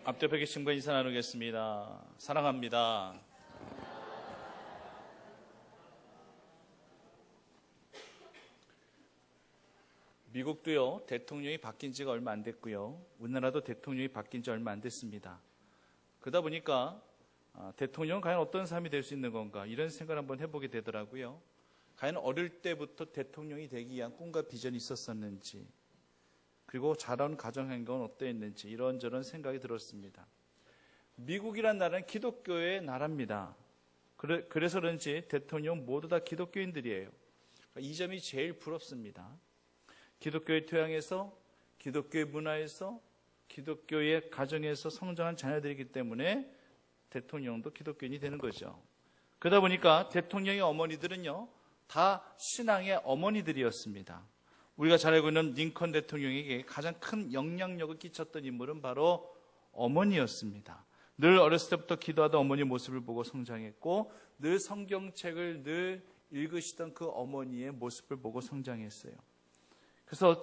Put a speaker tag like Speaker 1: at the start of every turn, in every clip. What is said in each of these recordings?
Speaker 1: 앞뒤 계신 인사 나누겠습니다. 사랑합니다. 미국도요, 대통령이 바뀐 지가 얼마 안 됐고요. 우리나라도 대통령이 바뀐 지 얼마 안 됐습니다. 그러다 보니까 대통령은 과연 어떤 사람이 될 수 있는 건가, 이런 생각을 한번 해보게 되더라고요. 과연 어릴 때부터 대통령이 되기 위한 꿈과 비전이 있었었는지, 그리고 자라온 가정환경은 어떠했는지 이런저런 생각이 들었습니다. 미국이란 나라는 기독교의 나라입니다. 그래서 그런지 대통령 모두 다 기독교인들이에요. 이 점이 제일 부럽습니다. 기독교의 토양에서, 기독교의 문화에서, 기독교의 가정에서 성장한 자녀들이기 때문에 대통령도 기독교인이 되는 거죠. 그러다 보니까 대통령의 어머니들은요, 다 신앙의 어머니들이었습니다. 우리가 잘 알고 있는 링컨 대통령에게 가장 큰 영향력을 끼쳤던 인물은 바로 어머니였습니다. 늘 어렸을 때부터 기도하던 어머니 모습을 보고 성장했고, 늘 성경책을 늘 읽으시던 그 어머니의 모습을 보고 성장했어요. 그래서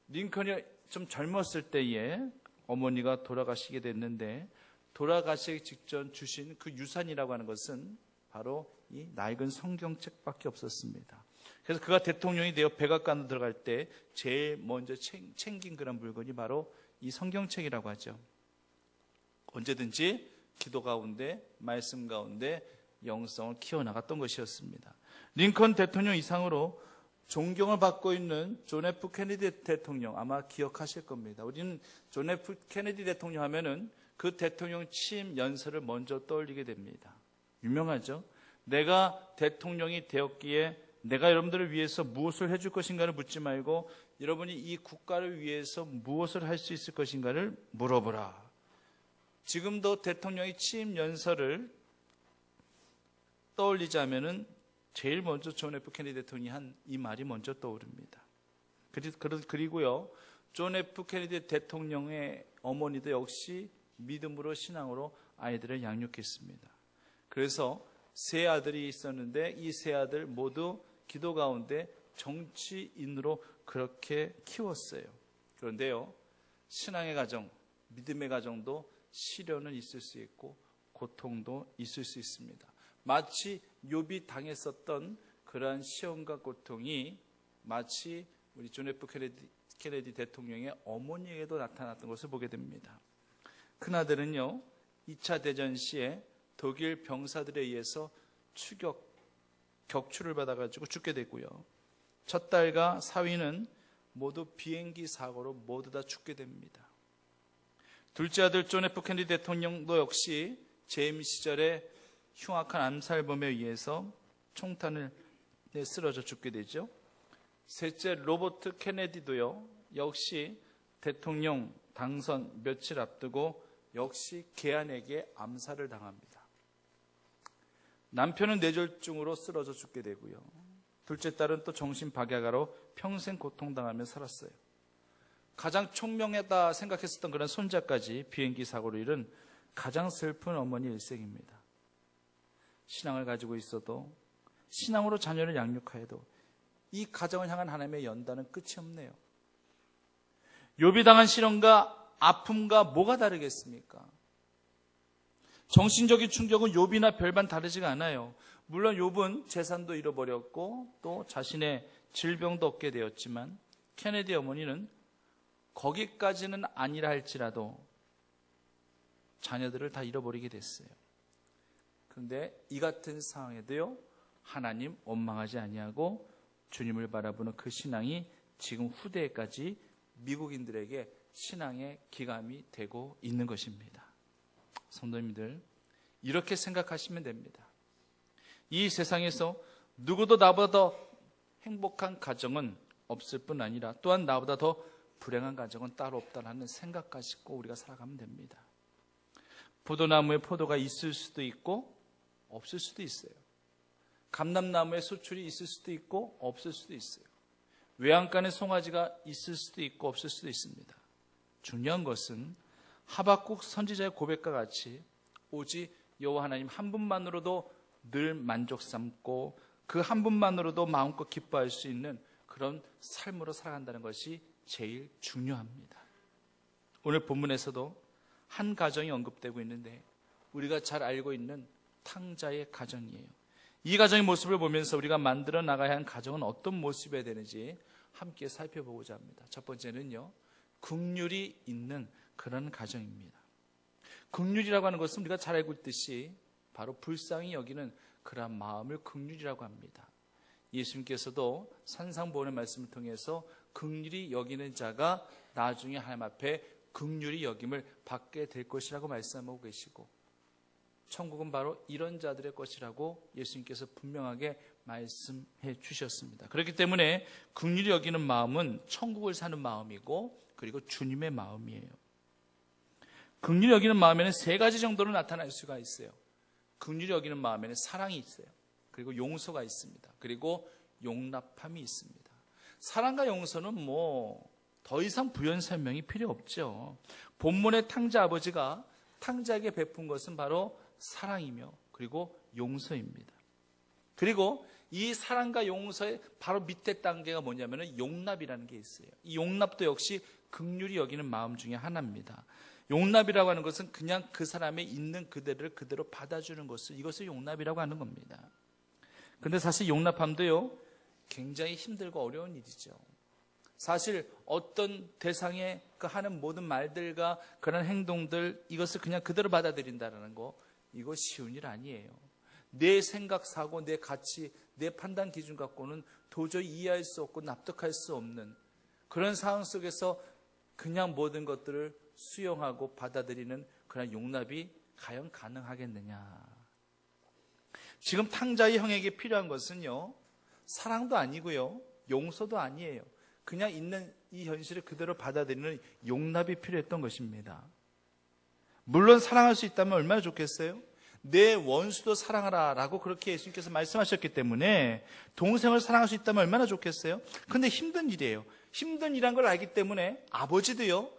Speaker 1: 링컨이 좀 젊었을 때에 어머니가 돌아가시게 됐는데, 돌아가시기 직전 주신 그 유산이라고 하는 것은 바로 이 낡은 성경책밖에 없었습니다. 그래서 그가 대통령이 되어 백악관으로 들어갈 때 제일 먼저 챙긴 그런 물건이 바로 이 성경책이라고 하죠. 언제든지 기도 가운데, 말씀 가운데 영성을 키워나갔던 것이었습니다. 링컨 대통령 이상으로 존경을 받고 있는 존 F 케네디 대통령, 아마 기억하실 겁니다. 우리는 존 F 케네디 대통령 하면은 그 대통령 취임 연설을 먼저 떠올리게 됩니다. 유명하죠? 내가 대통령이 되었기에 내가 여러분들을 위해서 무엇을 해줄 것인가를 묻지 말고, 여러분이 이 국가를 위해서 무엇을 할 수 있을 것인가를 물어보라. 지금도 대통령의 취임 연설을 떠올리자면은 제일 먼저 존 F 케네디 대통령이 한 이 말이 먼저 떠오릅니다. 그리고요, 존 F 케네디 대통령의 어머니도 역시 믿음으로, 신앙으로 아이들을 양육했습니다. 그래서 세 아들이 있었는데 이 세 아들 모두 기도 가운데 정치인으로 그렇게 키웠어요. 그런데요, 신앙의 가정, 믿음의 가정도 시련은 있을 수 있고 고통도 있을 수 있습니다. 마치 욥이 당했었던 그러한 시험과 고통이 마치 우리 존 F 케네디 대통령의 어머니에게도 나타났던 것을 보게 됩니다. 큰아들은요, 2차 대전 시에 독일 병사들에 의해서 격추를 받아가지고 죽게 되고요. 첫 딸과 사위는 모두 비행기 사고로 모두 다 죽게 됩니다. 둘째 아들 존 F 케네디 대통령도 역시 재임 시절에 흉악한 암살범에 의해서 총탄을 쓰러져 죽게 되죠. 셋째 로버트 케네디도요, 역시 대통령 당선 며칠 앞두고 역시 개안에게 암살을 당합니다. 남편은 뇌졸중으로 쓰러져 죽게 되고요. 둘째 딸은 또 정신박약아로 평생 고통당하며 살았어요. 가장 총명하다 생각했었던 그런 손자까지 비행기 사고로 잃은 가장 슬픈 어머니 일생입니다. 신앙을 가지고 있어도, 신앙으로 자녀를 양육하여도 이 가정을 향한 하나님의 연단은 끝이 없네요. 욥이 당한 시련과 아픔과 뭐가 다르겠습니까? 정신적인 충격은 욥이나 별반 다르지가 않아요. 물론 욥은 재산도 잃어버렸고 또 자신의 질병도 얻게 되었지만, 케네디 어머니는 거기까지는 아니라 할지라도 자녀들을 다 잃어버리게 됐어요. 그런데 이 같은 상황에도요, 하나님 원망하지 아니하고 주님을 바라보는 그 신앙이 지금 후대에까지 미국인들에게 신앙의 기감이 되고 있는 것입니다. 성도님들, 이렇게 생각하시면 됩니다. 이 세상에서 누구도 나보다 더 행복한 가정은 없을 뿐 아니라 또한 나보다 더 불행한 가정은 따로 없다는 생각까지 꼭 우리가 살아가면 됩니다. 포도나무에 포도가 있을 수도 있고 없을 수도 있어요. 감람나무에 소출이 있을 수도 있고 없을 수도 있어요. 외양간에 송아지가 있을 수도 있고 없을 수도 있습니다. 중요한 것은 하박국 선지자의 고백과 같이 오직 여호와 하나님 한 분만으로도 늘 만족 삼고 그 한 분만으로도 마음껏 기뻐할 수 있는 그런 삶으로 살아간다는 것이 제일 중요합니다. 오늘 본문에서도 한 가정이 언급되고 있는데 우리가 잘 알고 있는 탕자의 가정이에요. 이 가정의 모습을 보면서 우리가 만들어 나가야 하는 가정은 어떤 모습이어야 되는지 함께 살펴보고자 합니다. 첫 번째는요, 긍휼이 있는 그런 가정입니다. 긍휼이라고 하는 것은 우리가 잘 알고 있듯이 바로 불쌍히 여기는 그러한 마음을 긍휼이라고 합니다. 예수님께서도 산상보훈의 말씀을 통해서 긍휼히 여기는 자가 나중에 하나님 앞에 긍휼히 여김을 받게 될 것이라고 말씀하고 계시고, 천국은 바로 이런 자들의 것이라고 예수님께서 분명하게 말씀해 주셨습니다. 그렇기 때문에 긍휼히 여기는 마음은 천국을 사는 마음이고, 그리고 주님의 마음이에요. 긍휼히 여기는 마음에는 세 가지 정도로 나타날 수가 있어요. 긍휼히 여기는 마음에는 사랑이 있어요. 그리고 용서가 있습니다. 그리고 용납함이 있습니다. 사랑과 용서는 더 이상 부연 설명이 필요 없죠. 본문의 탕자 아버지가 탕자에게 베푼 것은 바로 사랑이며 그리고 용서입니다. 그리고 이 사랑과 용서의 바로 밑에 단계가 뭐냐면 용납이라는 게 있어요. 이 용납도 역시 긍휼히 여기는 마음 중에 하나입니다. 용납이라고 하는 것은 그냥 그 사람의 있는 그대로를 그대로 받아주는 것을, 이것을 용납이라고 하는 겁니다. 근데 사실 용납함도요, 굉장히 힘들고 어려운 일이죠. 사실 어떤 대상에 그 하는 모든 말들과 그런 행동들, 이것을 그냥 그대로 받아들인다는 거, 이거 쉬운 일 아니에요. 내 생각, 사고, 내 가치, 내 판단 기준 갖고는 도저히 이해할 수 없고 납득할 수 없는 그런 상황 속에서 그냥 모든 것들을 수용하고 받아들이는 그런 용납이 과연 가능하겠느냐. 지금 탕자의 형에게 필요한 것은요, 사랑도 아니고요, 용서도 아니에요. 그냥 있는 이 현실을 그대로 받아들이는 용납이 필요했던 것입니다. 물론 사랑할 수 있다면 얼마나 좋겠어요? 내 원수도 사랑하라 라고 그렇게 예수님께서 말씀하셨기 때문에 동생을 사랑할 수 있다면 얼마나 좋겠어요? 근데 힘든 일이에요. 힘든 일이란 걸 알기 때문에 아버지도요,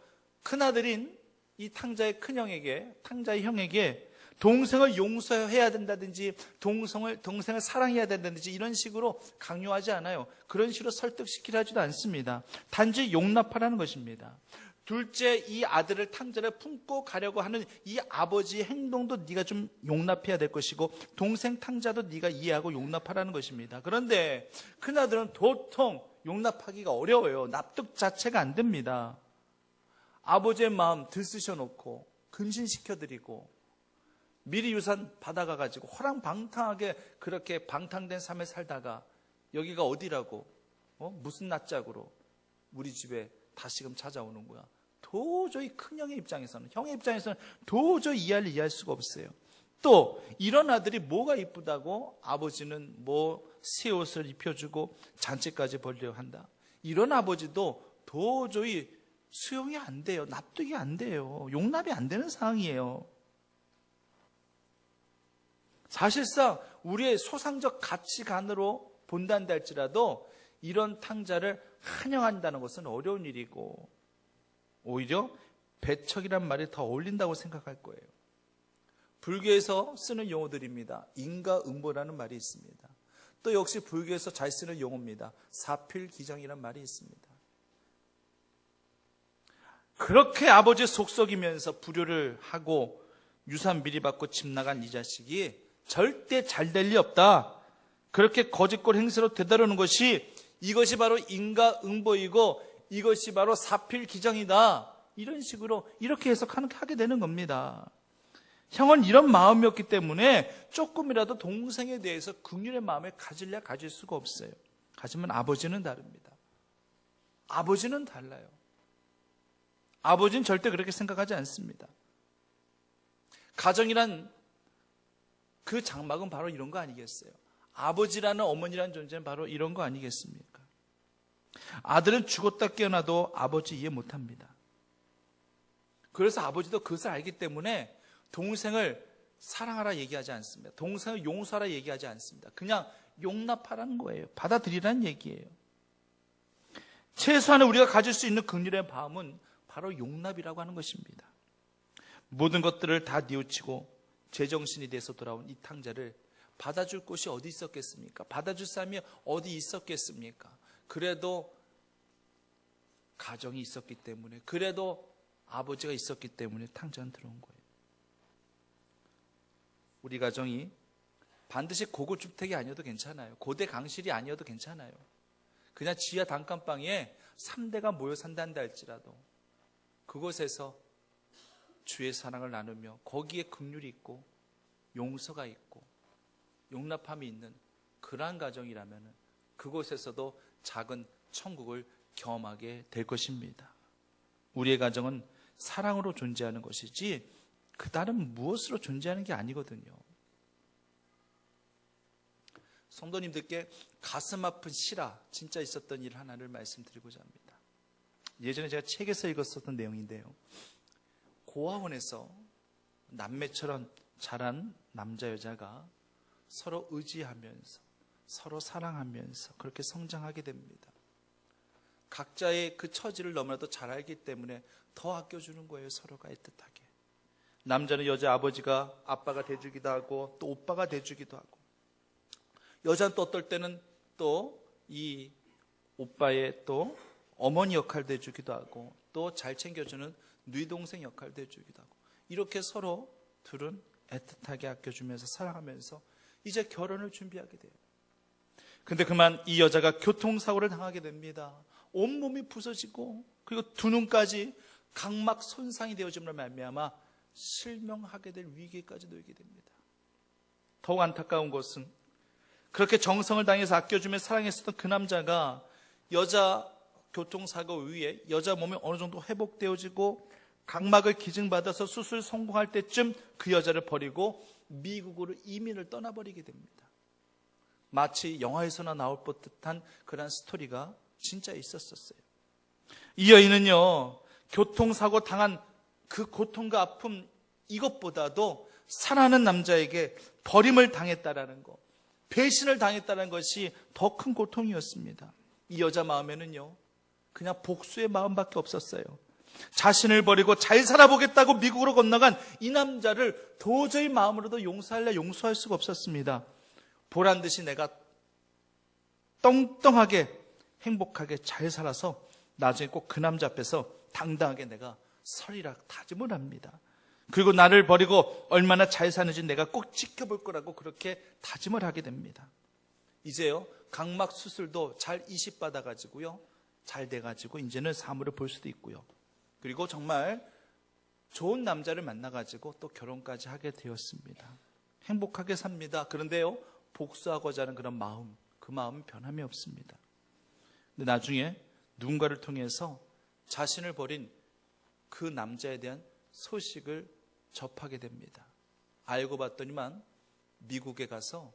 Speaker 1: 큰아들인 이 탕자의 큰형에게, 탕자의 형에게 동생을 용서해야 된다든지 동생을 사랑해야 된다든지 이런 식으로 강요하지 않아요. 그런 식으로 설득시키려 하지도 않습니다. 단지 용납하라는 것입니다. 둘째, 이 아들을, 탕자를 품고 가려고 하는 이 아버지의 행동도 네가 좀 용납해야 될 것이고, 동생 탕자도 네가 이해하고 용납하라는 것입니다. 그런데 큰아들은 도통 용납하기가 어려워요. 납득 자체가 안 됩니다. 아버지의 마음 들쑤셔놓고 근신시켜드리고 미리 유산 받아가가지고 호랑방탕하게 그렇게 방탕된 삶을 살다가 여기가 어디라고, 무슨 낯짝으로 우리 집에 다시금 찾아오는 거야. 도저히 큰형의 입장에서는, 형의 입장에서는 도저히 이해할 수가 없어요. 또 이런 아들이 뭐가 이쁘다고 아버지는 새 옷을 입혀주고 잔치까지 벌려고 한다. 이런 아버지도 도저히 수용이 안 돼요. 납득이 안 돼요. 용납이 안 되는 상황이에요. 사실상 우리의 소상적 가치관으로 본다는다 할지라도 이런 탕자를 환영한다는 것은 어려운 일이고, 오히려 배척이란 말이 더 어울린다고 생각할 거예요. 불교에서 쓰는 용어들입니다. 인가응보라는 말이 있습니다. 또 역시 불교에서 잘 쓰는 용어입니다. 사필기정이라는 말이 있습니다. 그렇게 아버지 속썩이면서 불효를 하고 유산 미리 받고 집 나간 이 자식이 절대 잘 될 리 없다. 그렇게 거짓골 행세로 되다르는 것이, 이것이 바로 인가응보이고 이것이 바로 사필기정이다. 이런 식으로 이렇게 해석하게 되는 겁니다. 형은 이런 마음이었기 때문에 조금이라도 동생에 대해서 긍휼의 마음을 가질래야 가질 수가 없어요. 하지만 아버지는 다릅니다. 아버지는 달라요. 아버지는 절대 그렇게 생각하지 않습니다. 가정이란 그 장막은 바로 이런 거 아니겠어요? 아버지라는, 어머니라는 존재는 바로 이런 거 아니겠습니까? 아들은 죽었다 깨어나도 아버지 이해 못합니다. 그래서 아버지도 그것을 알기 때문에 동생을 사랑하라 얘기하지 않습니다. 동생을 용서하라 얘기하지 않습니다. 그냥 용납하라는 거예요. 받아들이라는 얘기예요. 최소한의 우리가 가질 수 있는 긍휼의 마음은 바로 용납이라고 하는 것입니다. 모든 것들을 다 뉘우치고 제정신이 돼서 돌아온 이 탕자를 받아줄 곳이 어디 있었겠습니까? 받아줄 사람이 어디 있었겠습니까? 그래도 가정이 있었기 때문에, 그래도 아버지가 있었기 때문에 당장 들어온 거예요. 우리 가정이 반드시 고급주택이 아니어도 괜찮아요. 고대 강실이 아니어도 괜찮아요. 그냥 지하 단칸방에 3대가 모여 산다는다 할지라도 그곳에서 주의 사랑을 나누며 거기에 긍휼이 있고 용서가 있고 용납함이 있는 그러한 가정이라면 그곳에서도 작은 천국을 경험하게 될 것입니다. 우리의 가정은 사랑으로 존재하는 것이지 그 다른 무엇으로 존재하는 게 아니거든요. 성도님들께 가슴 아픈 실화, 진짜 있었던 일 하나를 말씀드리고자 합니다. 예전에 제가 책에서 읽었었던 내용인데요. 고아원에서 남매처럼 자란 남자 여자가 서로 의지하면서 서로 사랑하면서 그렇게 성장하게 됩니다. 각자의 그 처지를 너무나도 잘 알기 때문에 더 아껴주는 거예요. 서로가 애틋하게. 남자는 여자 아버지가 아빠가 돼주기도 하고 또 오빠가 돼주기도 하고, 여자는 또 어떨 때는 또 이 오빠의 또 어머니 역할도 해주기도 하고 또 잘 챙겨주는 누이 동생 역할도 해주기도 하고, 이렇게 서로 둘은 애틋하게 아껴주면서 사랑하면서 이제 결혼을 준비하게 돼요. 근데 그만 이 여자가 교통사고를 당하게 됩니다. 온몸이 부서지고 그리고 두 눈까지 각막 손상이 되어짐으로 말미암아 실명하게 될 위기까지 놓이게 됩니다. 더욱 안타까운 것은 그렇게 정성을 다해서 아껴주며 사랑했었던 그 남자가 여자 교통사고 위에 여자 몸이 어느 정도 회복되어지고 각막을 기증받아서 수술 성공할 때쯤 그 여자를 버리고 미국으로 이민을 떠나버리게 됩니다. 마치 영화에서나 나올 듯한 그런 스토리가 진짜 있었어요. 이 여인은요, 교통사고 당한 그 고통과 아픔 이것보다도 사랑하는 남자에게 버림을 당했다라는 것, 배신을 당했다는 것이 더 큰 고통이었습니다. 이 여자 마음에는요, 그냥 복수의 마음밖에 없었어요. 자신을 버리고 잘 살아보겠다고 미국으로 건너간 이 남자를 도저히 마음으로도 용서할 수가 없었습니다. 보란 듯이 내가 떵떵하게 행복하게 잘 살아서 나중에 꼭 그 남자 앞에서 당당하게 내가 서리라 다짐을 합니다. 그리고 나를 버리고 얼마나 잘 사는지 내가 꼭 지켜볼 거라고 그렇게 다짐을 하게 됩니다. 이제요, 각막 수술도 잘 이식받아가지고요, 잘 돼가지고 이제는 사물을 볼 수도 있고요. 그리고 정말 좋은 남자를 만나가지고 또 결혼까지 하게 되었습니다. 행복하게 삽니다. 그런데요, 복수하고자 하는 그런 마음, 그 마음은 변함이 없습니다. 근데 나중에 누군가를 통해서 자신을 버린 그 남자에 대한 소식을 접하게 됩니다. 알고 봤더니만 미국에 가서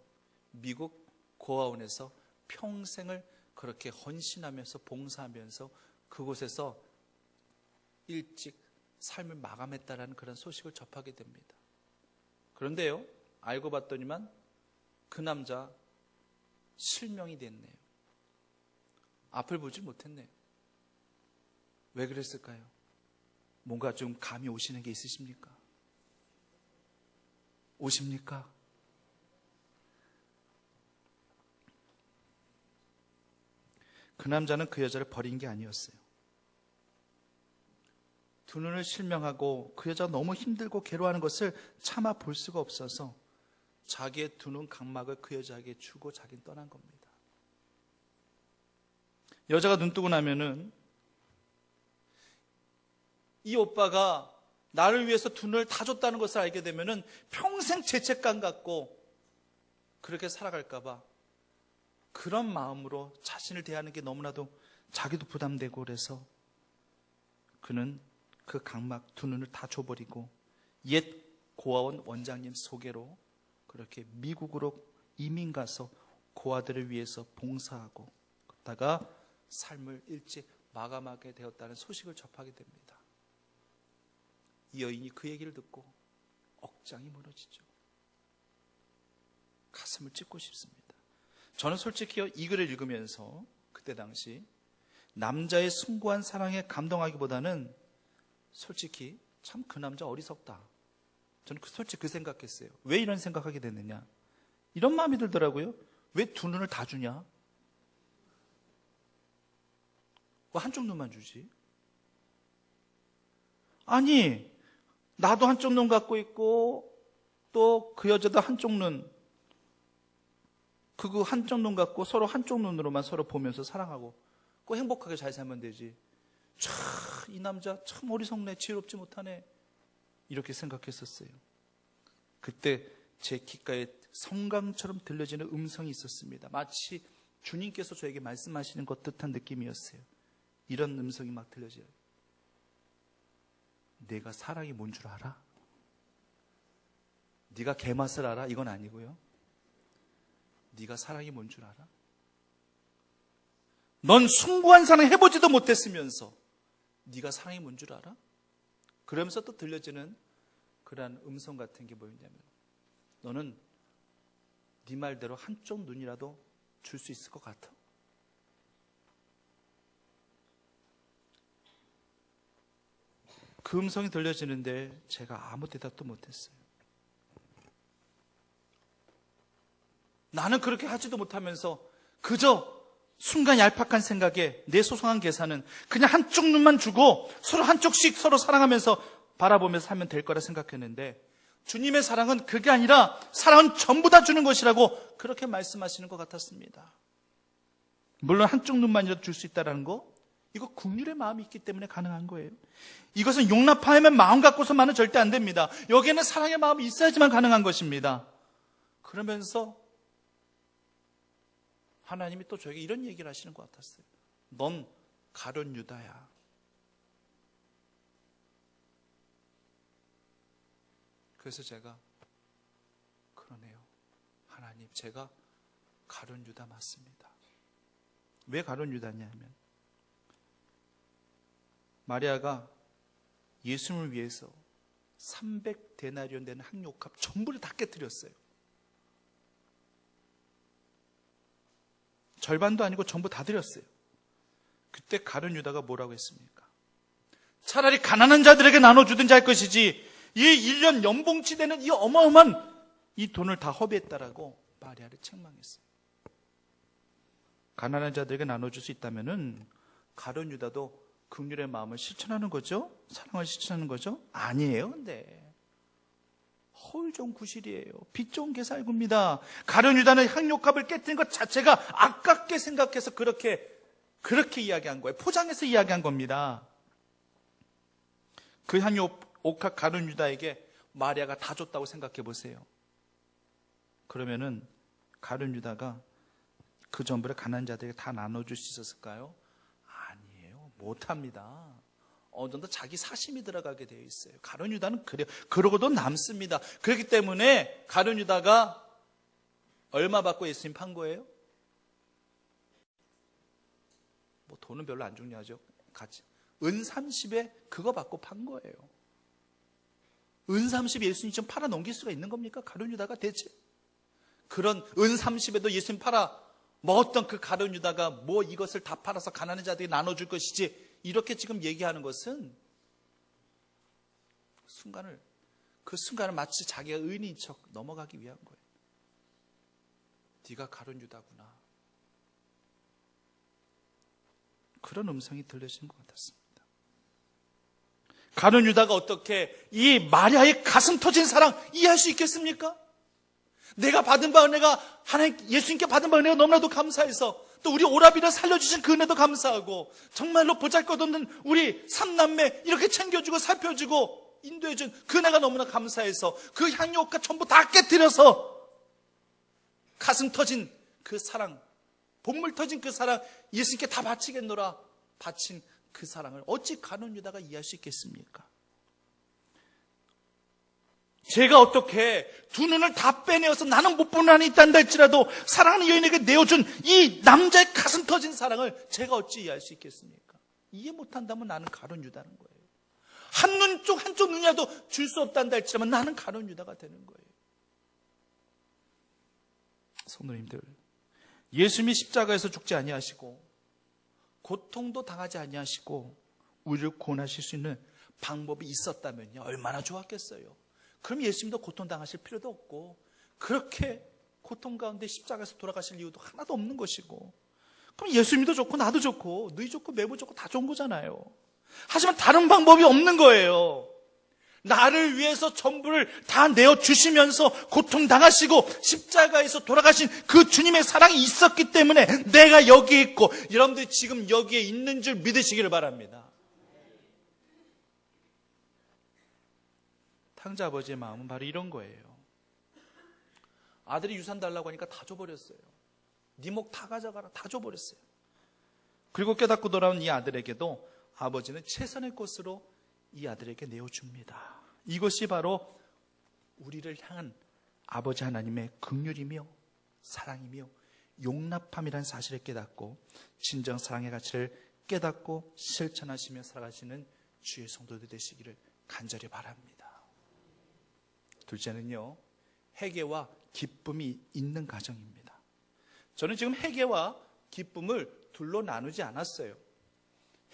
Speaker 1: 미국 고아원에서 평생을 그렇게 헌신하면서 봉사하면서 그곳에서 일찍 삶을 마감했다라는 그런 소식을 접하게 됩니다. 그런데요, 알고 봤더니만 그 남자 실명이 됐네요. 앞을 보지 못했네요. 왜 그랬을까요? 뭔가 좀 감이 오시는 게 있으십니까? 오십니까? 그 남자는 그 여자를 버린 게 아니었어요. 두 눈을 실명하고 그 여자가 너무 힘들고 괴로워하는 것을 참아 볼 수가 없어서 자기의 두 눈 각막을 그 여자에게 주고 자기는 떠난 겁니다. 여자가 눈 뜨고 나면은 이 오빠가 나를 위해서 두 눈을 다 줬다는 것을 알게 되면은 평생 죄책감 갖고 그렇게 살아갈까봐 그런 마음으로 자신을 대하는 게 너무나도 자기도 부담되고, 그래서 그는 그 각막 두 눈을 다 줘버리고 옛 고아원 원장님 소개로 그렇게 미국으로 이민 가서 고아들을 위해서 봉사하고 그러다가 삶을 일찍 마감하게 되었다는 소식을 접하게 됩니다. 이 여인이 그 얘기를 듣고 억장이 무너지죠. 가슴을 찢고 싶습니다. 저는 솔직히 이 글을 읽으면서 그때 당시 남자의 숭고한 사랑에 감동하기보다는 솔직히 참 그 남자 어리석다, 저는 솔직히 그 생각했어요. 왜 이런 생각하게 됐느냐, 이런 마음이 들더라고요. 왜 두 눈을 다 주냐? 왜 한쪽 눈만 주지? 아니, 나도 한쪽 눈 갖고 있고 또 그 여자도 한쪽 눈, 그 한쪽 눈 갖고 서로 한쪽 눈으로만 서로 보면서 사랑하고 꼭 행복하게 잘 살면 되지. 참, 이 남자 참 어리석네, 지혜롭지 못하네, 이렇게 생각했었어요. 그때 제 귓가에 성강처럼 들려지는 음성이 있었습니다. 마치 주님께서 저에게 말씀하시는 것 듯한 느낌이었어요. 이런 음성이 막 들려져요. 내가 사랑이 뭔 줄 알아? 네가 개맛을 알아? 이건 아니고요. 네가 사랑이 뭔 줄 알아? 넌 숭고한 사랑 해보지도 못했으면서 네가 사랑이 뭔 줄 알아? 그러면서 또 들려지는 그러한 음성 같은 게 뭐였냐면, 너는 네 말대로 한쪽 눈이라도 줄 수 있을 것 같아? 그 음성이 들려지는데 제가 아무 대답도 못했어요. 나는 그렇게 하지도 못하면서 그저 순간 얄팍한 생각에 내 소소한 계산은 그냥 한쪽 눈만 주고 서로 한쪽씩 서로 사랑하면서 바라보면서 살면 될 거라 생각했는데, 주님의 사랑은 그게 아니라 사랑은 전부 다 주는 것이라고 그렇게 말씀하시는 것 같았습니다. 물론 한쪽 눈만이라도 줄 수 있다는 거, 이거 긍휼의 마음이 있기 때문에 가능한 거예요. 이것은 용납하면 마음 갖고서만은 절대 안 됩니다. 여기에는 사랑의 마음이 있어야지만 가능한 것입니다. 그러면서 하나님이 또 저에게 이런 얘기를 하시는 것 같았어요. 넌 가룟 유다야. 그래서 제가, 그러네요, 하나님, 제가 가룟 유다 맞습니다. 왜 가룟 유다냐면, 마리아가 예수님을 위해서 300데나리온 되는 향료값 전부를 다 깨뜨렸어요. 절반도 아니고 전부 다 드렸어요. 그때 가룟 유다가 뭐라고 했습니까? 차라리 가난한 자들에게 나눠주든지 할 것이지 이 1년 연봉치 되는 이 어마어마한 이 돈을 다 허비했다라고 마리아를 책망했어요. 가난한 자들에게 나눠줄 수 있다면은 가룟 유다도 긍휼의 마음을 실천하는 거죠? 사랑을 실천하는 거죠? 아니에요. 근데 허울 좋은 구실이에요. 빚 좋은 개살구입니다. 가룟 유다는 향료값을 깨뜨린 것 자체가 아깝게 생각해서 그렇게 이야기한 거예요. 포장해서 이야기한 겁니다. 그 향료 옥합 가룟 유다에게 마리아가 다 줬다고 생각해 보세요. 그러면은 가룟 유다가 그 전부를 가난한 자들에게 다 나눠줄 수 있었을까요? 아니에요. 못합니다. 어느 정도 자기 사심이 들어가게 되어 있어요. 가룟 유다는 그래요. 그러고도 남습니다. 그렇기 때문에 가룟 유다가 얼마 받고 예수님 판 거예요? 뭐 돈은 별로 안 중요하죠. 같이 은 30에 그거 받고 판 거예요. 은 30에 예수님 좀 팔아 넘길 수가 있는 겁니까? 가룟 유다가 대체? 그런 은 30에도 예수님 팔아 먹었던 그 가룟 유다가 뭐 이것을 다 팔아서 가난한 자들에게 나눠줄 것이지, 이렇게 지금 얘기하는 것은 그 순간을 마치 자기가 의인인 척 넘어가기 위한 거예요. 네가 가룟 유다구나. 그런 음성이 들려지는 것 같았습니다. 가룟 유다가 어떻게 이 마리아의 가슴 터진 사랑 이해할 수 있겠습니까? 내가 받은 바 은혜가, 하나님 예수님께 받은 바 은혜가 너무나도 감사해서, 또 우리 오라비를 살려주신 그 은혜도 감사하고, 정말로 보잘것없는 우리 삼남매 이렇게 챙겨주고 살펴주고 인도해준 그 은혜가 너무나 감사해서 그 향료가 전부 다 깨뜨려서 가슴 터진 그 사랑, 본물 터진 그 사랑 예수님께 다 바치겠노라 바친 그 사랑을 어찌 가룟 유다가 이해할 수 있겠습니까? 제가 어떻게 두 눈을 다 빼내어서 나는 못 보는 한이 있단다 할지라도 사랑하는 여인에게 내어준 이 남자의 가슴 터진 사랑을 제가 어찌 이해할 수 있겠습니까? 이해 못한다면 나는 가룟 유다는 거예요. 한쪽 눈이라도 줄 수 없단다 할지라면 나는 가룟 유다가 되는 거예요. 성도님들, 예수님이 십자가에서 죽지 아니하시고 고통도 당하지 아니하시고 우리를 구원하실 수 있는 방법이 있었다면요, 얼마나 좋았겠어요. 그럼 예수님도 고통당하실 필요도 없고, 그렇게 고통 가운데 십자가에서 돌아가실 이유도 하나도 없는 것이고, 그럼 예수님도 좋고 나도 좋고 너희 좋고 매부 좋고 다 좋은 거잖아요. 하지만 다른 방법이 없는 거예요. 나를 위해서 전부를 다 내어주시면서 고통당하시고 십자가에서 돌아가신 그 주님의 사랑이 있었기 때문에 내가 여기 있고 여러분들이 지금 여기에 있는 줄 믿으시기를 바랍니다. 탕자 아버지의 마음은 바로 이런 거예요. 아들이 유산 달라고 하니까 다 줘버렸어요. 네 목 다 가져가라, 다 줘버렸어요. 그리고 깨닫고 돌아온 이 아들에게도 아버지는 최선의 것으로 이 아들에게 내어줍니다. 이것이 바로 우리를 향한 아버지 하나님의 긍휼이며 사랑이며 용납함이라는 사실을 깨닫고 진정 사랑의 가치를 깨닫고 실천하시며 살아가시는 주의 성도들 되시기를 간절히 바랍니다. 둘째는요, 회개와 기쁨이 있는 가정입니다. 저는 지금 회개와 기쁨을 둘로 나누지 않았어요.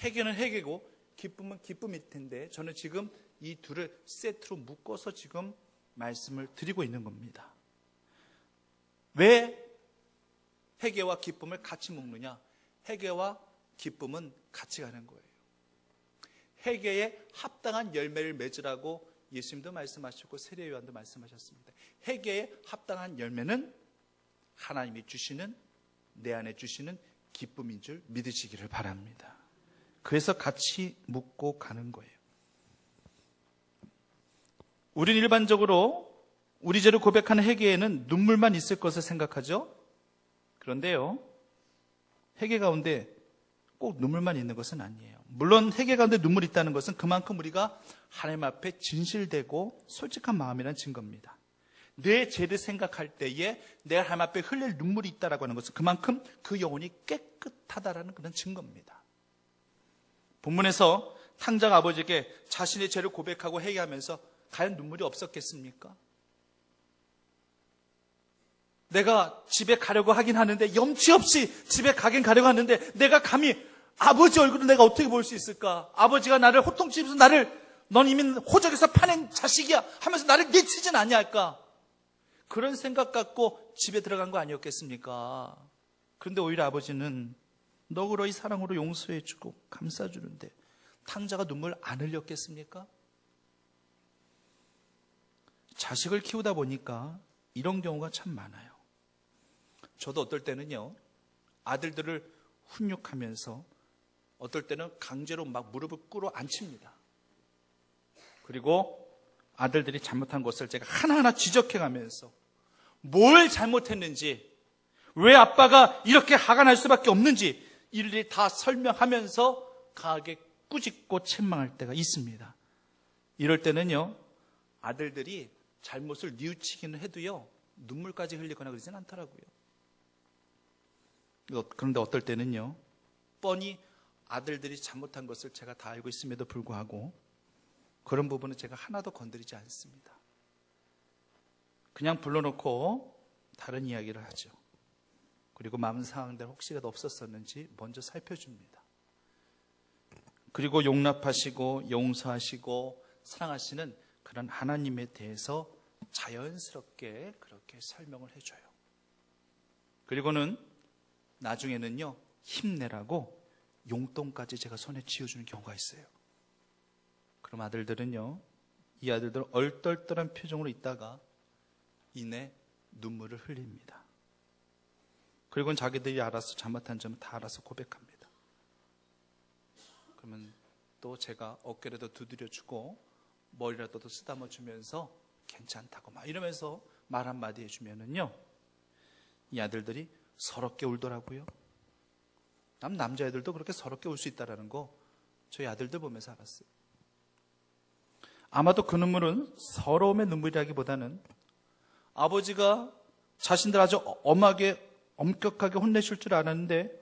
Speaker 1: 회개는 회개고 기쁨은 기쁨일 텐데 저는 지금 이 둘을 세트로 묶어서 지금 말씀을 드리고 있는 겁니다. 왜 회개와 기쁨을 같이 묶느냐? 회개와 기쁨은 같이 가는 거예요. 회개에 합당한 열매를 맺으라고 예수님도 말씀하셨고 세례 요한도 말씀하셨습니다. 회개에 합당한 열매는 하나님이 주시는, 내 안에 주시는 기쁨인 줄 믿으시기를 바랍니다. 그래서 같이 묶고 가는 거예요. 우리는 일반적으로 우리 죄를 고백하는 회개에는 눈물만 있을 것을 생각하죠. 그런데요, 회개 가운데 꼭 눈물만 있는 것은 아니에요. 물론 회개 가운데 눈물이 있다는 것은 그만큼 우리가 하나님 앞에 진실되고 솔직한 마음이라는 증거입니다. 내 죄를 생각할 때에 내가 하나님 앞에 흘릴 눈물이 있다라고 하는 것은 그만큼 그 영혼이 깨끗하다라는 그런 증거입니다. 본문에서 탕자가 아버지에게 자신의 죄를 고백하고 회개하면서 과연 눈물이 없었겠습니까? 내가 집에 가려고 하긴 하는데, 염치 없이 집에 가긴 가려고 하는데 내가 감히 아버지 얼굴을 내가 어떻게 볼 수 있을까? 아버지가 나를 호통치면서 넌 이미 호적에서 파낸 자식이야 하면서 나를 내치진 아니할까? 그런 생각 갖고 집에 들어간 거 아니었겠습니까? 그런데 오히려 아버지는 너그러이 사랑으로 용서해주고 감싸주는데 탕자가 눈물 안 흘렸겠습니까? 자식을 키우다 보니까 이런 경우가 참 많아요. 저도 어떨 때는요, 아들들을 훈육하면서 어떨 때는 강제로 막 무릎을 꿇어 앉힙니다. 그리고 아들들이 잘못한 것을 제가 하나하나 지적해가면서 뭘 잘못했는지, 왜 아빠가 이렇게 화가 날 수밖에 없는지 일일이 다 설명하면서 강하게 꾸짖고 책망할 때가 있습니다. 이럴 때는요, 아들들이 잘못을 뉘우치기는 해도요, 눈물까지 흘리거나 그러진 않더라고요. 그런데 어떨 때는요, 뻔히 아들들이 잘못한 것을 제가 다 알고 있음에도 불구하고 그런 부분은 제가 하나도 건드리지 않습니다. 그냥 불러놓고 다른 이야기를 하죠. 그리고 마음 상황대로 혹시라도 없었었는지 먼저 살펴줍니다. 그리고 용납하시고 용서하시고 사랑하시는 그런 하나님에 대해서 자연스럽게 그렇게 설명을 해줘요. 그리고는 나중에는요, 힘내라고 용돈까지 제가 손에 쥐어주는 경우가 있어요. 그럼 아들들은요, 이 아들들은 얼떨떨한 표정으로 있다가 이내 눈물을 흘립니다. 그리고는 자기들이 알아서 잘못한 점을 다 알아서 고백합니다. 그러면 또 제가 어깨라도 두드려주고 머리라도 더 쓰다듬어 주면서 괜찮다고 막 이러면서 말 한마디 해주면은요, 이 아들들이 서럽게 울더라고요. 남자애들도 그렇게 서럽게 울 수 있다는 거 저희 아들들 보면서 알았어요. 아마도 그 눈물은 서러움의 눈물이라기보다는 아버지가 자신들 아주 엄하게 엄격하게 혼내실 줄 알았는데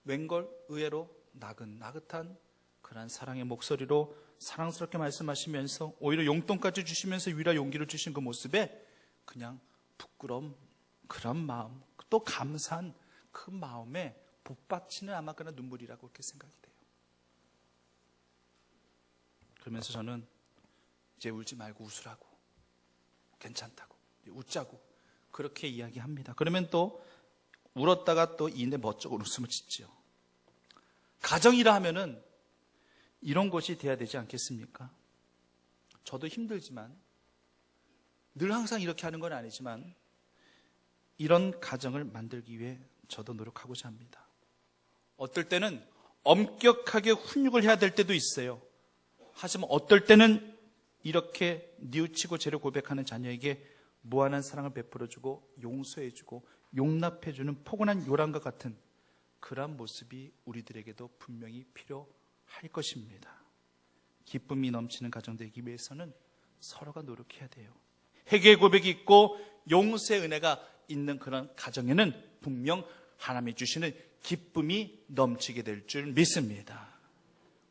Speaker 1: 웬걸 의외로 나긋나긋한 그런 사랑의 목소리로 사랑스럽게 말씀하시면서 오히려 용돈까지 주시면서 위로와 용기를 주신 그 모습에 그냥 부끄러움, 그런 마음, 또 감사한 그 마음에 복받치는 아마 그런 눈물이라고 그렇게 생각이 돼요. 그러면서 저는 이제 울지 말고 웃으라고, 괜찮다고, 웃자고 그렇게 이야기합니다. 그러면 또 울었다가 또 이내 멋쩍은 웃음을 짓죠. 가정이라 하면은 이런 것이 돼야 되지 않겠습니까? 저도 힘들지만 늘 항상 이렇게 하는 건 아니지만 이런 가정을 만들기 위해 저도 노력하고자 합니다. 어떨 때는 엄격하게 훈육을 해야 될 때도 있어요. 하지만 어떨 때는 이렇게 뉘우치고 죄를 고백하는 자녀에게 무한한 사랑을 베풀어주고 용서해주고 용납해주는 포근한 요람과 같은 그러한 모습이 우리들에게도 분명히 필요할 것입니다. 기쁨이 넘치는 가정 되기 위해서는 서로가 노력해야 돼요. 회개의 고백이 있고 용서의 은혜가 있는 그런 가정에는 분명 하나님이 주시는 기쁨이 넘치게 될 줄 믿습니다.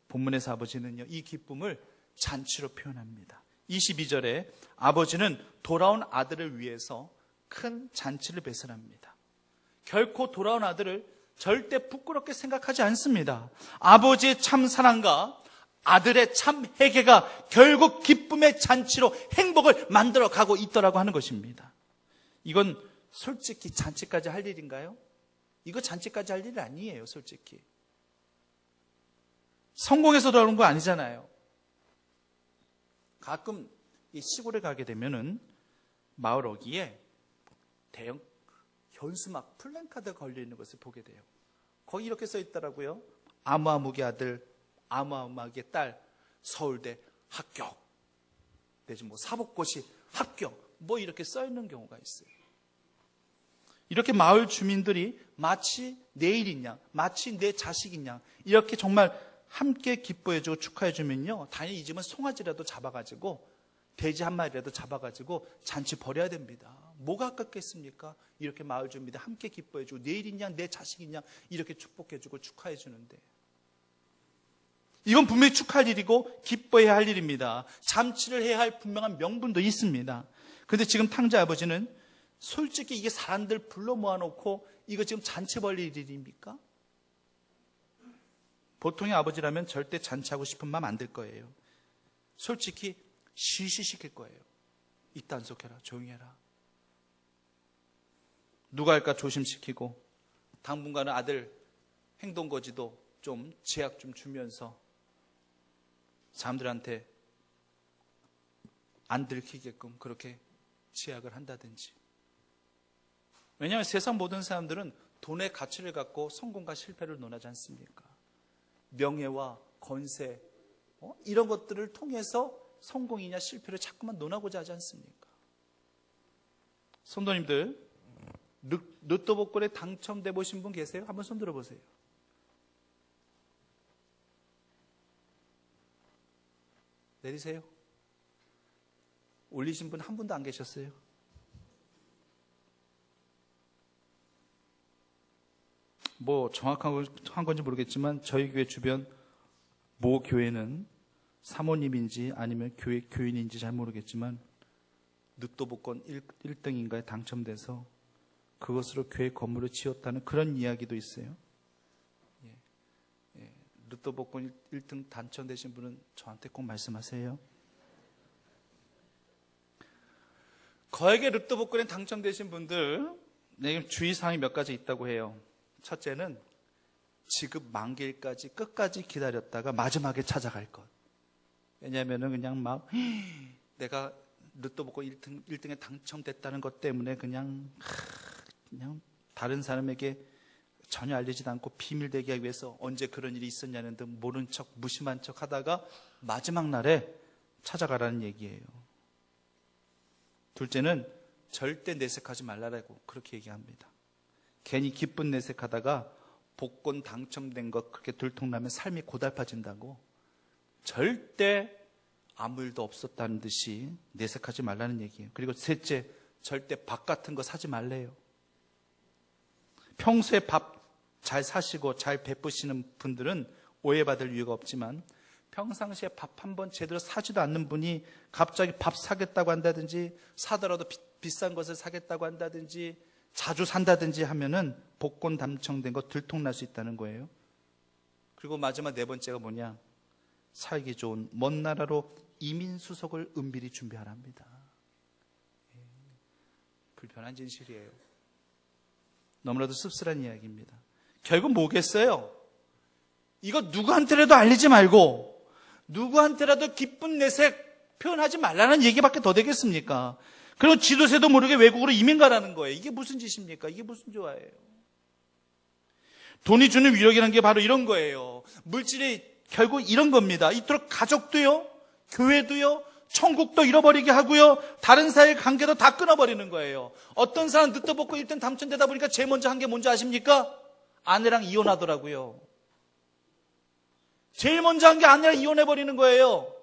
Speaker 1: 본문에서 아버지는요, 이 기쁨을 잔치로 표현합니다. 22절에 아버지는 돌아온 아들을 위해서 큰 잔치를 배설합니다. 결코 돌아온 아들을 절대 부끄럽게 생각하지 않습니다. 아버지의 참 사랑과 아들의 참 회개가 결국 기쁨의 잔치로 행복을 만들어 가고 있더라고 하는 것입니다. 이건 솔직히 잔치까지 할 일인가요? 이거 잔치까지 할 일 아니에요, 솔직히. 성공해서 돌아오는 거 아니잖아요. 가끔 이 시골에 가게 되면은 마을 어귀에 대형 현수막 플랜카드가 걸려있는 것을 보게 돼요. 거기 이렇게 써 있더라고요. 아무아무의 아들, 아무아무의 딸, 서울대 합격. 내지 뭐 사법고시 합격. 뭐 이렇게 써 있는 경우가 있어요. 이렇게 마을 주민들이 마치 내 일인 양, 마치 내 자식인 양 이렇게 정말 함께 기뻐해주고 축하해주면요, 당연히 이 집은 송아지라도 잡아가지고 돼지 한 마리라도 잡아가지고 잔치 벌여야 됩니다. 뭐가 아깝겠습니까? 이렇게 마을 주민들 함께 기뻐해주고 내 일인 양, 내 자식인 양 이렇게 축복해주고 축하해주는데 이건 분명히 축하할 일이고 기뻐해야 할 일입니다. 잔치를 해야 할 분명한 명분도 있습니다. 그런데 지금 탕자 아버지는 솔직히 이게 사람들 불러 모아놓고 이거 지금 잔치 벌릴 일입니까? 보통의 아버지라면 절대 잔치하고 싶은 마음 안 들 거예요. 솔직히 시시시킬 거예요. 이딴 속해라, 조용히 해라. 누가 할까 조심시키고 당분간은 아들 행동거지도 좀 제약 좀 주면서 사람들한테 안 들키게끔 그렇게 제약을 한다든지. 왜냐하면 세상 모든 사람들은 돈의 가치를 갖고 성공과 실패를 논하지 않습니까? 명예와 권세 이런 것들을 통해서 성공이냐 실패를 자꾸만 논하고자 하지 않습니까? 성도님들 로또 복권에 당첨돼 보신 분 계세요? 한번 손 들어보세요. 내리세요. 올리신 분 한 분도 안 계셨어요. 뭐 정확한 건지 모르겠지만 저희 교회 주변 모 교회는 사모님인지 아니면 교회 교인인지 잘 모르겠지만 로또 복권 1등인가에 당첨돼서 그것으로 교회 건물을 지었다는 그런 이야기도 있어요. 로또 복권 1등 당첨되신 분은 저한테 꼭 말씀하세요. 거액의 로또 복권에 당첨되신 분들 주의사항이 몇 가지 있다고 해요. 첫째는 지급 만기일까지 끝까지 기다렸다가 마지막에 찾아갈 것. 왜냐하면 그냥 막 내가 로또 복권 1등에 당첨됐다는 것 때문에 그냥 다른 사람에게 전혀 알리지도 않고 비밀되게 하기 위해서 언제 그런 일이 있었냐는 듯 모른 척 무심한 척 하다가 마지막 날에 찾아가라는 얘기예요. 둘째는 절대 내색하지 말라고 그렇게 얘기합니다. 괜히 기쁜 내색하다가 복권 당첨된 것 그렇게 들통나면 삶이 고달파진다고 절대 아무 일도 없었다는 듯이 내색하지 말라는 얘기예요. 그리고 셋째, 절대 밥 같은 거 사지 말래요. 평소에 밥 잘 사시고 잘 베푸시는 분들은 오해받을 이유가 없지만 평상시에 밥 한 번 제대로 사지도 않는 분이 갑자기 밥 사겠다고 한다든지 사더라도 비싼 것을 사겠다고 한다든지 자주 산다든지 하면은 복권 당첨된 거 들통날 수 있다는 거예요. 그리고 마지막 네 번째가 뭐냐? 살기 좋은 먼 나라로 이민 수속을 은밀히 준비하랍니다. 불편한 진실이에요. 너무나도 씁쓸한 이야기입니다. 결국 뭐겠어요? 이거 누구한테라도 알리지 말고 누구한테라도 기쁜 내색 표현하지 말라는 얘기밖에 더 되겠습니까? 그리고 지도새도 모르게 외국으로 이민 가라는 거예요. 이게 무슨 짓입니까? 이게 무슨 조화예요? 돈이 주는 위력이라는 게 바로 이런 거예요. 물질이 결국 이런 겁니다. 이토록 가족도요, 교회도요, 천국도 잃어버리게 하고요, 다른 사회의 관계도 다 끊어버리는 거예요. 어떤 사람 늦도 먹고 일단 당첨되다 보니까 제일 먼저 한 게 뭔지 아십니까? 아내랑 이혼하더라고요. 제일 먼저 한 게 아내랑 이혼해버리는 거예요.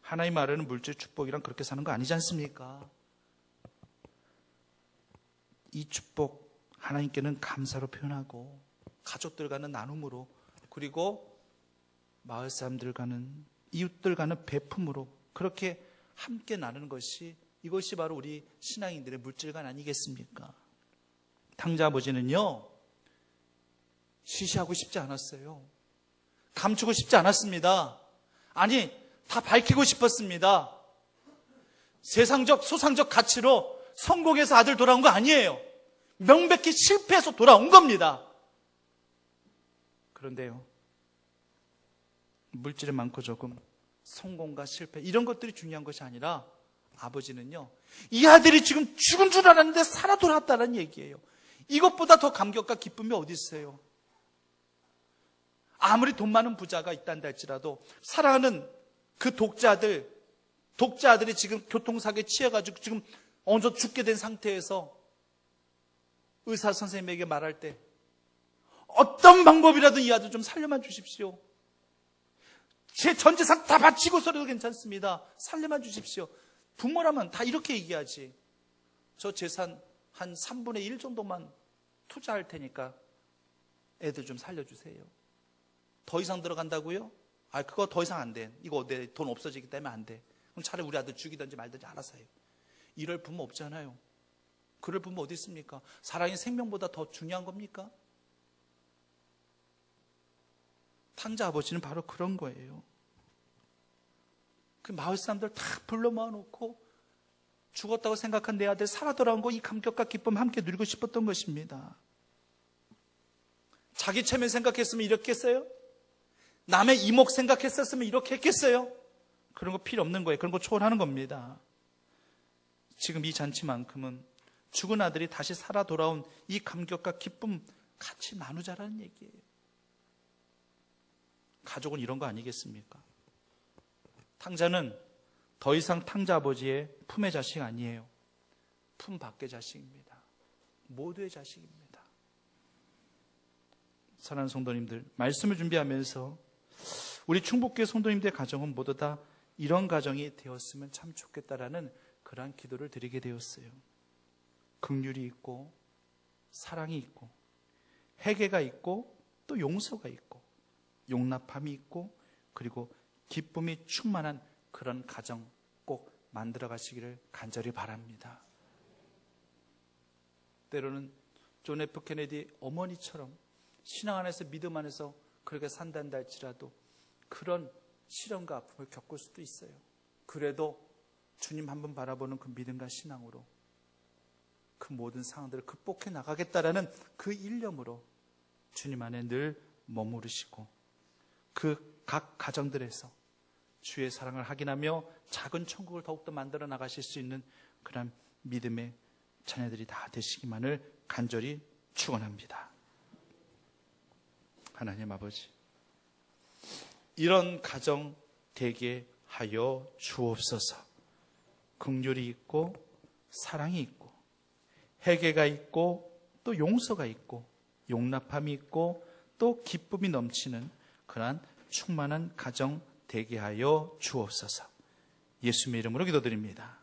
Speaker 1: 하나님 말하는 물질 축복이란 그렇게 사는 거 아니지 않습니까? 이 축복 하나님께는 감사로 표현하고 가족들과는 나눔으로, 그리고 마을 사람들과는, 이웃들과는 베품으로 그렇게 함께 나누는 것이, 이것이 바로 우리 신앙인들의 물질관 아니겠습니까? 탕자 아버지는요, 시시하고 싶지 않았어요. 감추고 싶지 않았습니다. 아니, 다 밝히고 싶었습니다. 세상적, 소상적 가치로 성공해서 아들 돌아온 거 아니에요. 명백히 실패해서 돌아온 겁니다. 그런데요, 물질이 많고 적음, 성공과 실패, 이런 것들이 중요한 것이 아니라 아버지는요, 이 아들이 지금 죽은 줄 알았는데 살아 돌아왔다는 얘기예요. 이것보다 더 감격과 기쁨이 어디 있어요? 아무리 돈 많은 부자가 있단다 할지라도 사랑하는 그 독자들이 지금 교통사고에 취해가지고 지금 어느 정도 죽게 된 상태에서 의사 선생님에게 말할 때 어떤 방법이라도 이 아들 좀 살려만 주십시오. 제 전 재산 다 바치고서라도 괜찮습니다. 살려만 주십시오. 부모라면 다 이렇게 얘기하지. 저 재산 한 3분의 1 정도만 투자할 테니까 애들 좀 살려주세요. 더 이상 들어간다고요? 그거 더 이상 안 돼. 이거 내 돈 없어지기 때문에 안 돼. 그럼 차라리 우리 아들 죽이든지 말든지 알아서 해요. 이럴 부모 없잖아요. 그럴 부모 어디 있습니까? 사랑이 생명보다 더 중요한 겁니까? 탕자 아버지는 바로 그런 거예요. 그 마을 사람들 다 불러 모아놓고 죽었다고 생각한 내 아들 살아 돌아온 거, 이 감격과 기쁨 함께 누리고 싶었던 것입니다. 자기 체면 생각했으면 이렇게 했어요? 남의 이목 생각했었으면 이렇게 했겠어요? 그런 거 필요 없는 거예요. 그런 거 초월하는 겁니다. 지금 이 잔치만큼은 죽은 아들이 다시 살아 돌아온 이 감격과 기쁨 같이 나누자라는 얘기예요. 가족은 이런 거 아니겠습니까? 탕자는 더 이상 탕자 아버지의 품의 자식 아니에요. 품 밖의 자식입니다. 모두의 자식입니다. 사랑하는 성도님들, 말씀을 준비하면서 우리 충북교회 성도님들의 가정은 모두 다 이런 가정이 되었으면 참 좋겠다라는 그러한 기도를 드리게 되었어요. 긍휼이 있고 사랑이 있고 회개가 있고 또 용서가 있고 용납함이 있고 그리고 기쁨이 충만한 그런 가정 꼭 만들어 가시기를 간절히 바랍니다. 때로는 존 F 케네디 어머니처럼 신앙 안에서 믿음 안에서 그렇게 산단다 할지라도 그런 시련과 아픔을 겪을 수도 있어요. 그래도 주님 한번 바라보는 그 믿음과 신앙으로 그 모든 상황들을 극복해 나가겠다라는 그 일념으로 주님 안에 늘 머무르시고 그 각 가정들에서 주의 사랑을 확인하며 작은 천국을 더욱더 만들어 나가실 수 있는 그런 믿음의 자녀들이 다 되시기만을 간절히 축원합니다. 하나님 아버지, 이런 가정 되게 하여 주옵소서. 긍휼이 있고 사랑이 있고 회개가 있고 또 용서가 있고 용납함이 있고 또 기쁨이 넘치는 그러한 충만한 가정 되게 하여 주옵소서. 예수님의 이름으로 기도드립니다.